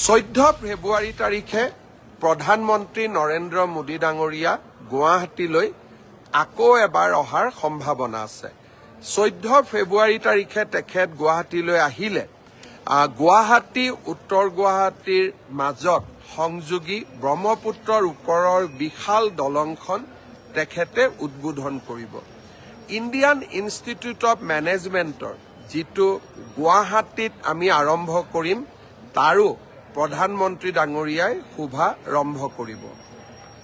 14 ফেব্ৰুৱাৰী তাৰিখে প্ৰধানমন্ত্ৰী নৰেন্দ্ৰ মোদী ডাঙৰীয়া গুৱাহাটীলৈ আকৌ এবাৰ অহাৰ সম্ভাৱনা আছে। 14 ফেব্ৰুৱাৰী তাৰিখে তেখেত গুৱাহাটীলৈ আহিলে গুৱাহাটী উত্তৰ গুৱাহাটীৰ মাজত সংযোগী ব্ৰহ্মপুত্ৰৰ ওপৰৰ বিশাল দলংখন তেখেতে উদ্বোধন কৰিব। ইণ্ডিয়ান ইনষ্টিটিউট অফ মেনেজমেণ্টৰ যিটো গুৱাহাটীত আমি আৰম্ভ কৰিম তাৰো প্ৰধানমন্ত্ৰী ডাঙৰীয়াই শুভাৰম্ভ কৰিব।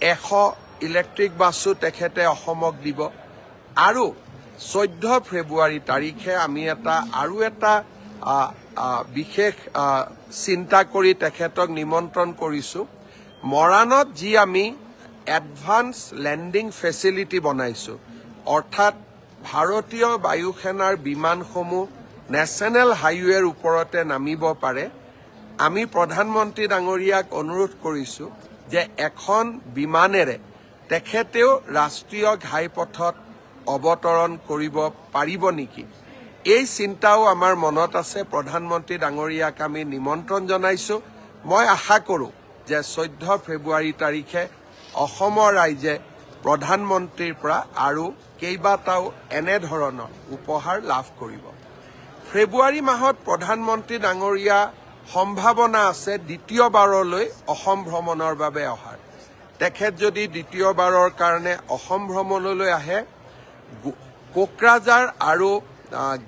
100 ইলেক্ট্ৰিক বাছো তেখেতে অসমক দিব আৰু 14 ফেব্ৰুৱাৰী তাৰিখে আমি আৰু এটা বিশেষ চিন্তা কৰি তেখেতক নিমন্ত্ৰণ কৰিছো। মৰাণত যি আমি এডভান্স লেণ্ডিং ফেচিলিটি বনাইছো, অৰ্থাৎ ভাৰতীয় বায়ুসেনাৰ বিমানসমূহ নেশ্যনেল হাইৱেৰ ওপৰতে নামিব পাৰে। আমি প্ৰধানমন্ত্ৰী ডাঙৰীয়াক অনুৰোধ কৰিছো যে এখন বিমানেৰে তেখেতেও ৰাষ্ট্ৰীয় ঘাইপথত অৱতৰণ কৰিব পাৰিব নেকি, এই চিন্তাও আমাৰ মনত আছে। প্ৰধানমন্ত্ৰী ডাঙৰীয়াক আমি নিমন্ত্ৰণ জনাইছো। মই আশা কৰোঁ যে 14 ফেব্ৰুৱাৰী তাৰিখে অসমৰ ৰাইজে প্ৰধানমন্ত্ৰীৰ পৰা আৰু কেইবাটাও এনেধৰণৰ উপহাৰ লাভ কৰিব। ফেব্ৰুৱাৰী মাহত প্ৰধানমন্ত্ৰী ডাঙৰীয়া সম্ভাৱনা আছে দ্বিতীয়বাৰলৈ অসম ভ্ৰমণৰ বাবে অহাৰ। তেখেত যদি দ্বিতীয়বাৰৰ কাৰণে অসম ভ্ৰমণলৈ আহে, কোকৰাঝাৰ আৰু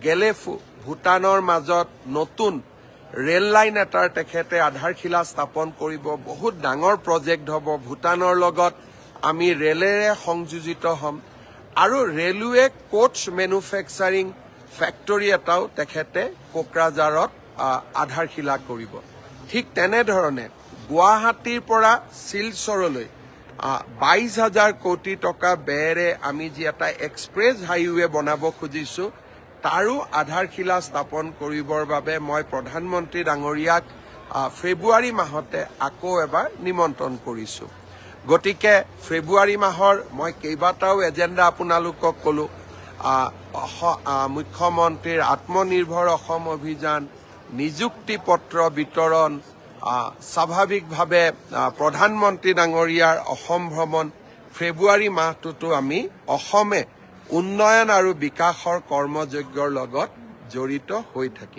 গেলেফু ভূটানৰ মাজত নতুন ৰেল লাইন এটাৰ তেখেতে আধাৰশিলা স্থাপন কৰিব। বহুত ডাঙৰ প্ৰজেক্ট হ'ব। ভূটানৰ লগত আমি ৰেলেৰে সংযোজিত হ'ম আৰু ৰেলৱে কোচ মেনুফেকচাৰিং ফেক্টৰী এটাও তেখেতে কোকৰাঝাৰত আধাৰশিলা কৰিব। ঠিক তেনেধৰণে গুৱাহাটীৰ পৰা শিলচৰলৈ 22,000 কোটি টকা ব্যয়েৰে আমি যি এটা এক্সপ্ৰেছ হাইৱে বনাব খুজিছো তাৰো আধাৰশিলা স্থাপন কৰিবৰ বাবে মই প্ৰধানমন্ত্ৰী ডাঙৰীয়াক ফেব্ৰুৱাৰী মাহতে আকৌ এবাৰ নিমন্ত্ৰণ কৰিছো। গতিকে ফেব্ৰুৱাৰী মাহৰ মই কেইবাটাও এজেণ্ডা আপোনালোকক ক'লো। মুখ্যমন্ত্ৰীৰ আত্মনিৰ্ভৰ অসম অভিযান, নিযুক্তি পত্ৰ বিতৰণ, স্বাভাৱিকভাৱে প্ৰধানমন্ত্ৰী ডাঙৰীয়াৰ অসম ভ্ৰমণ। ফেব্ৰুৱাৰী মাহটোতো আমি অসমে উন্নয়ন আৰু বিকাশৰ কৰ্মযজ্ঞৰ লগত জড়িত হৈ থাকিম।